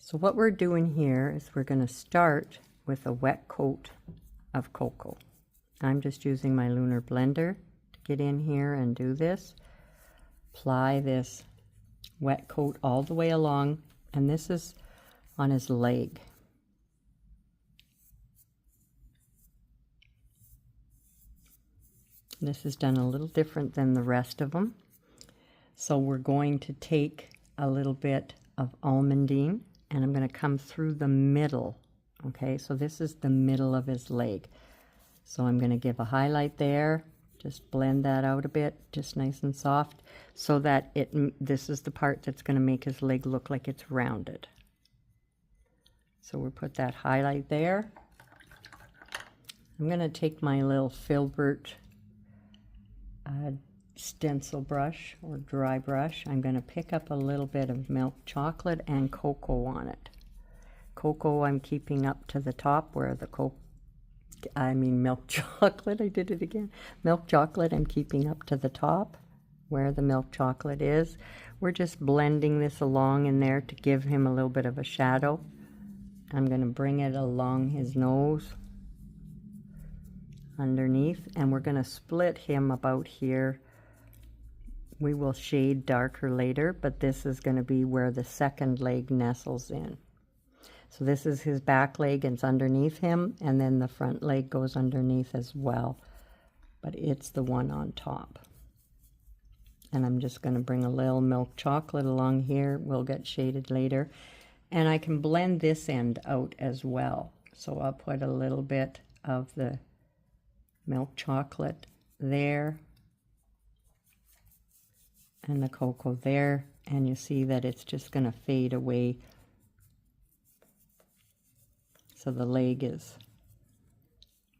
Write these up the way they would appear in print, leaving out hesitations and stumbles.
So what we're doing here is we're going to start with a wet coat of cocoa. I'm just using my lunar blender to get in here and do this. Apply this wet coat all the way along, and this is on his leg. This is done a little different than the rest of them. So we're going to take a little bit of almondine, and I'm going to come through the middle. Okay, so this is the middle of his leg. So I'm going to give a highlight there, just blend that out a bit, just nice and soft, so that this is the part that's going to make his leg look like it's rounded. So we'll put that highlight there. I'm going to take my little filbert stencil brush or dry brush. I'm going to pick up a little bit of milk chocolate and cocoa on it. Cocoa I'm keeping up to the top where the milk chocolate, I did it again. Milk chocolate I'm keeping up to the top where the milk chocolate is. We're just blending this along in there to give him a little bit of a shadow. I'm going to bring it along his nose underneath, and we're going to split him about here. We will shade darker later, but this is going to be where the second leg nestles in. So this is his back leg, and it's underneath him, and then the front leg goes underneath as well, but it's the one on top. And I'm just going to bring a little milk chocolate along here. We'll get shaded later, and I can blend this end out as well. So I'll put a little bit of the milk chocolate there and the cocoa there, and you see that it's just going to fade away. So the leg is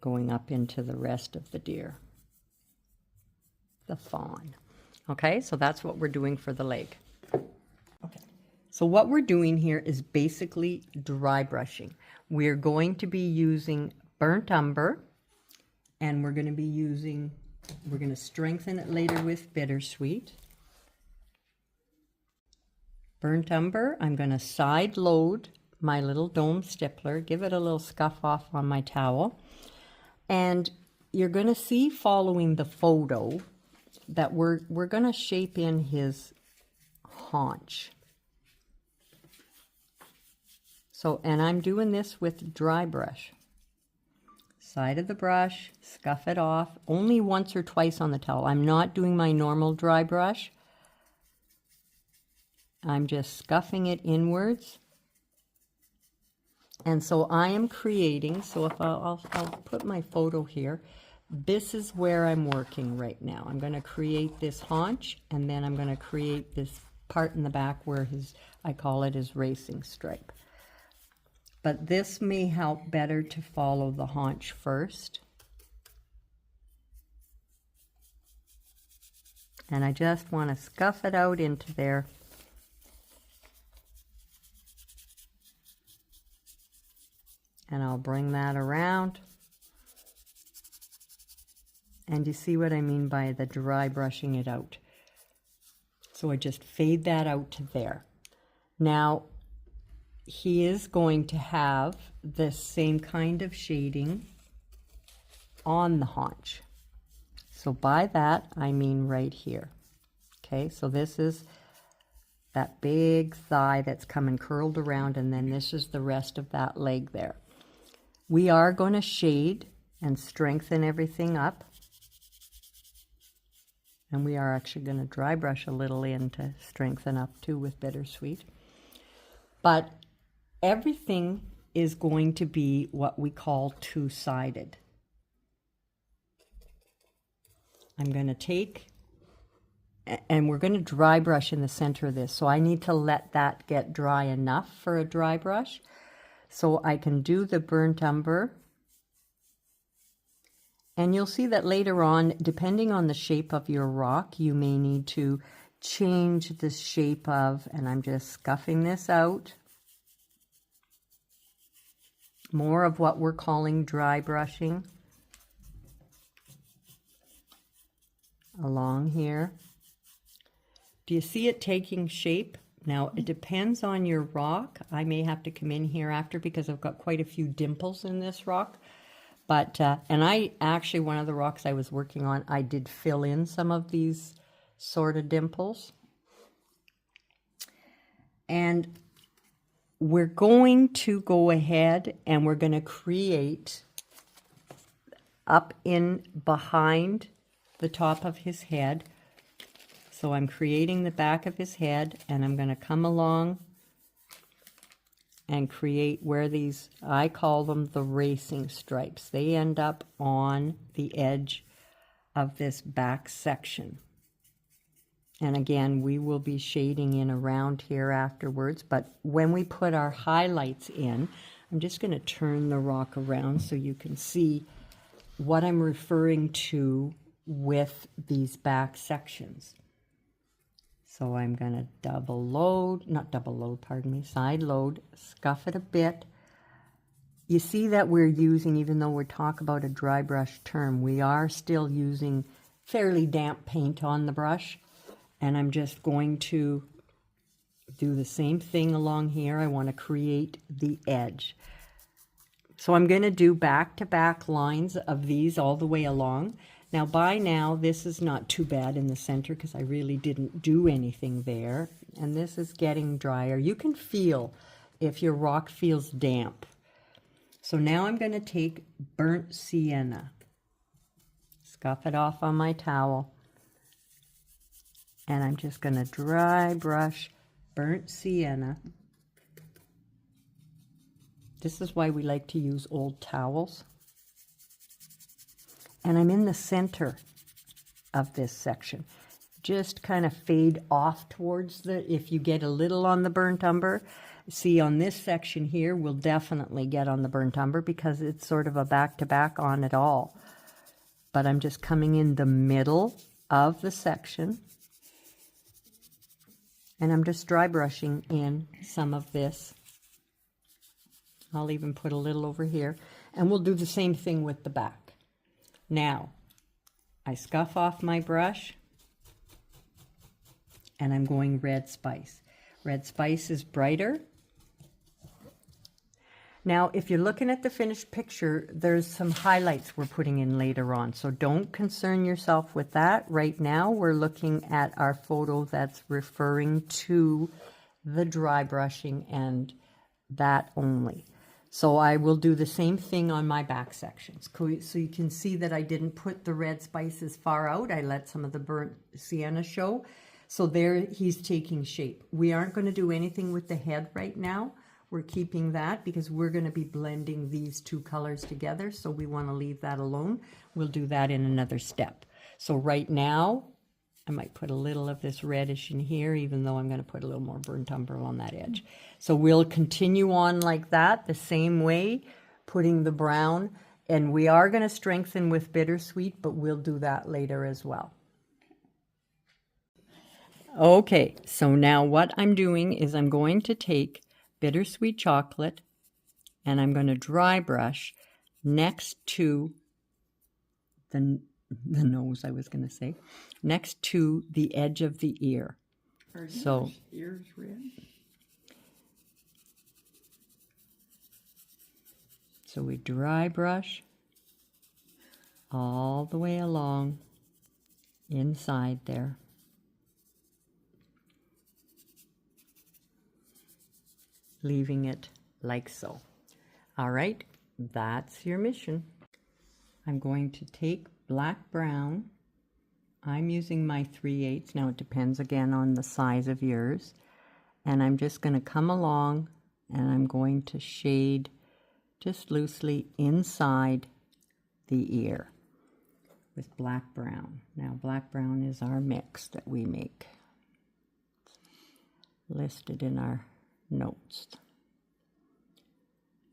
going up into the rest of the deer, the fawn. Okay, so that's what we're doing for the leg. Okay, so what we're doing here is basically dry brushing. We're going to be using burnt umber, and we're going to strengthen it later with bittersweet. Burnt umber, I'm going to side load my little dome stippler, give it a little scuff off on my towel, and you're going to see following the photo that we're going to shape in his haunch. So, and I'm doing this with dry brush. Side of the brush, scuff it off, only once or twice on the towel. I'm not doing my normal dry brush. I'm just scuffing it inwards. And so I am creating, so if I'll put my photo here, this is where I'm working right now. I'm going to create this haunch, and then I'm going to create this part in the back where I call it his racing stripe. But this may help better to follow the haunch first. And I just want to scuff it out into there. And I'll bring that around. And you see what I mean by the dry brushing it out. So I just fade that out to there. Now, he is going to have the same kind of shading on the haunch. So by that, I mean right here. Okay, so this is that big thigh that's coming curled around, and then this is the rest of that leg there. We are going to shade and strengthen everything up. And we are actually going to dry brush a little in to strengthen up too with bittersweet. But everything is going to be what we call two-sided. I'm going to take, and we're going to dry brush in the center of this. So I need to let that get dry enough for a dry brush. So I can do the burnt umber. And you'll see that later on, depending on the shape of your rock, you may need to change the shape of, and I'm just scuffing this out. More of what we're calling dry brushing along here. Do you see it taking shape? Now, it depends on your rock. I may have to come in here after because I've got quite a few dimples in this rock. But, and I actually, one of the rocks I was working on, I did fill in some of these sort of dimples. And we're going to go ahead and we're going to create up in behind the top of his head. So I'm creating the back of his head, and I'm going to come along and create where these, I call them the racing stripes. They end up on the edge of this back section. And again, we will be shading in around here afterwards, but when we put our highlights in, I'm just going to turn the rock around so you can see what I'm referring to with these back sections. So I'm going to double load, not double load, pardon me, side load, scuff it a bit. You see that we're using, even though we're talking about a dry brush term, we are still using fairly damp paint on the brush. And I'm just going to do the same thing along here. I want to create the edge. So I'm going to do back-to-back lines of these all the way along. Now, by now, this is not too bad in the center because I really didn't do anything there. And this is getting drier. You can feel if your rock feels damp. So now I'm going to take burnt sienna, scuff it off on my towel, and I'm just going to dry brush burnt sienna. This is why we like to use old towels. And I'm in the center of this section. Just kind of fade off towards the, if you get a little on the burnt umber, see on this section here, we'll definitely get on the burnt umber because it's sort of a back-to-back on it all. But I'm just coming in the middle of the section. And I'm just dry brushing in some of this. I'll even put a little over here. And we'll do the same thing with the back. Now, I scuff off my brush, and I'm going red spice. Red spice is brighter. Now, if you're looking at the finished picture, there's some highlights we're putting in later on, so don't concern yourself with that. Right now, we're looking at our photo that's referring to the dry brushing and that only. So I will do the same thing on my back sections. So you can see that I didn't put the red spices far out. I let some of the burnt sienna show. So there he's taking shape. We aren't going to do anything with the head right now. We're keeping that because we're going to be blending these two colors together. So we want to leave that alone. We'll do that in another step. So right now, I might put a little of this reddish in here, even though I'm going to put a little more burnt umber on that edge. So we'll continue on like that, the same way, putting the brown. And we are going to strengthen with bittersweet, but we'll do that later as well. Okay, so now what I'm doing is I'm going to take bittersweet chocolate and I'm going to dry brush next to the nose, I was going to say, next to the edge of the ear. Are so ears red? So we dry brush all the way along inside there. Leaving it like so. All right, that's your mission. I'm going to take black brown. I'm using my 3/8. Now it depends again on the size of yours. And I'm just going to come along and I'm going to shade just loosely inside the ear with black brown. Now black brown is our mix that we make. Listed in our notes.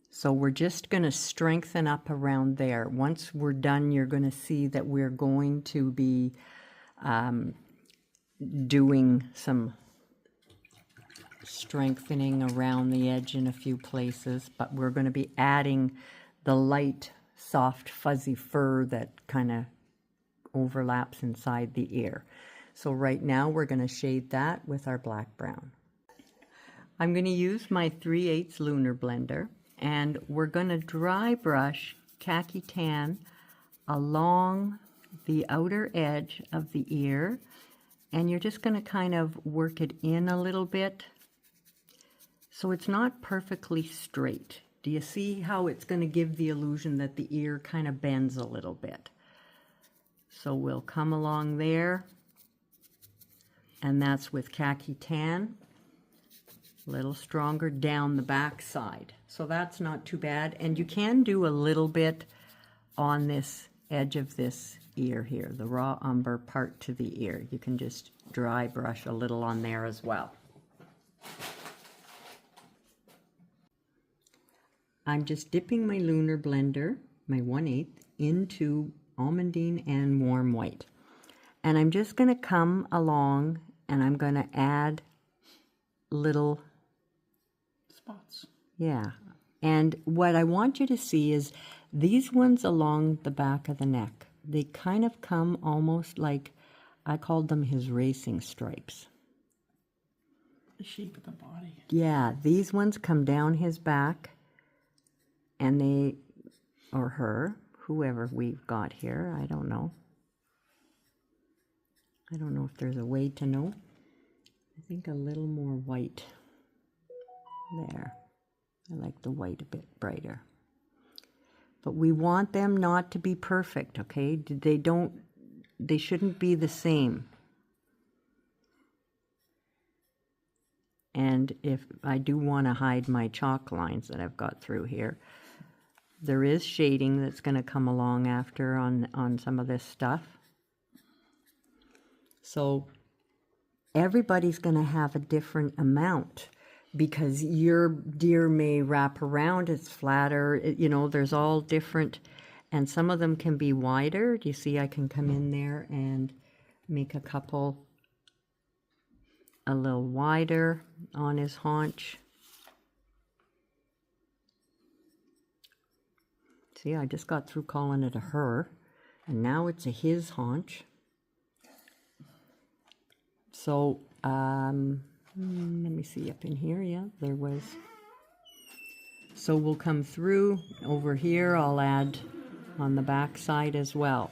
So we're just going to strengthen up around there. Once we're done, you're going to see that we're going to be doing some strengthening around the edge in a few places, but we're going to be adding the light, soft, fuzzy fur that kind of overlaps inside the ear. So right now we're going to shade that with our black brown. I'm going to use my 3/8 lunar blender, and we're going to dry brush khaki tan along the outer edge of the ear, and you're just going to kind of work it in a little bit so it's not perfectly straight. Do you see how it's going to give the illusion that the ear kind of bends a little bit? So we'll come along there, and that's with khaki tan. A little stronger down the back side. So that's not too bad. And you can do a little bit on this edge of this ear here, the raw umber part to the ear. You can just dry brush a little on there as well. I'm just dipping my lunar blender, my 1/8, into almondine and warm white. And I'm just going to come along and I'm going to add little spots. Yeah. And what I want you to see is these ones along the back of the neck. They kind of come almost like, I called them his racing stripes. The shape of the body. Yeah, these ones come down his back, and they, or her, whoever we've got here, I don't know. I don't know if there's a way to know. I think a little more white. There. I like the white a bit brighter. But we want them not to be perfect, okay? They shouldn't be the same. And if I do want to hide my chalk lines that I've got through here, there is shading that's going to come along after on some of this stuff. So everybody's going to have a different amount, because your deer may wrap around, it's flatter, you know, there's all different, and some of them can be wider. Do you see I can come in there and make a couple a little wider on his haunch. See, I just got through calling it a her, and now it's a his haunch. So, let me see up in here. Yeah, there was. So we'll come through over here. I'll add on the back side as well.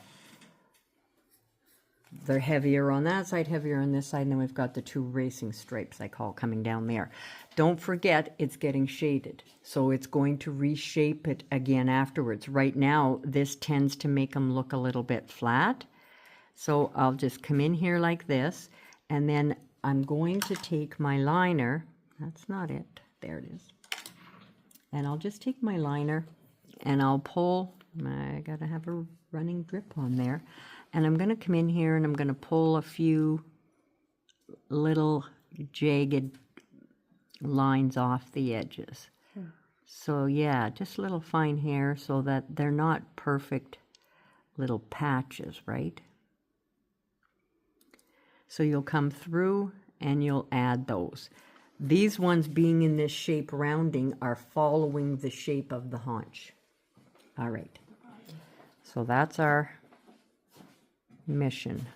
They're heavier on that side, heavier on this side, and then we've got the two racing stripes I call coming down there. Don't forget, it's getting shaded, so it's going to reshape it again afterwards. Right now, this tends to make them look a little bit flat. So I'll just come in here like this, and then I'm going to take my liner. That's not it. There it is. And I'll just take my liner and I'll pull. I gotta have a running drip on there. And I'm gonna come in here and I'm gonna pull a few little jagged lines off the edges. So yeah, just little fine hair so that they're not perfect little patches, right? So you'll come through and you'll add those. These ones being in this shape rounding are following the shape of the haunch. All right. So that's our mission.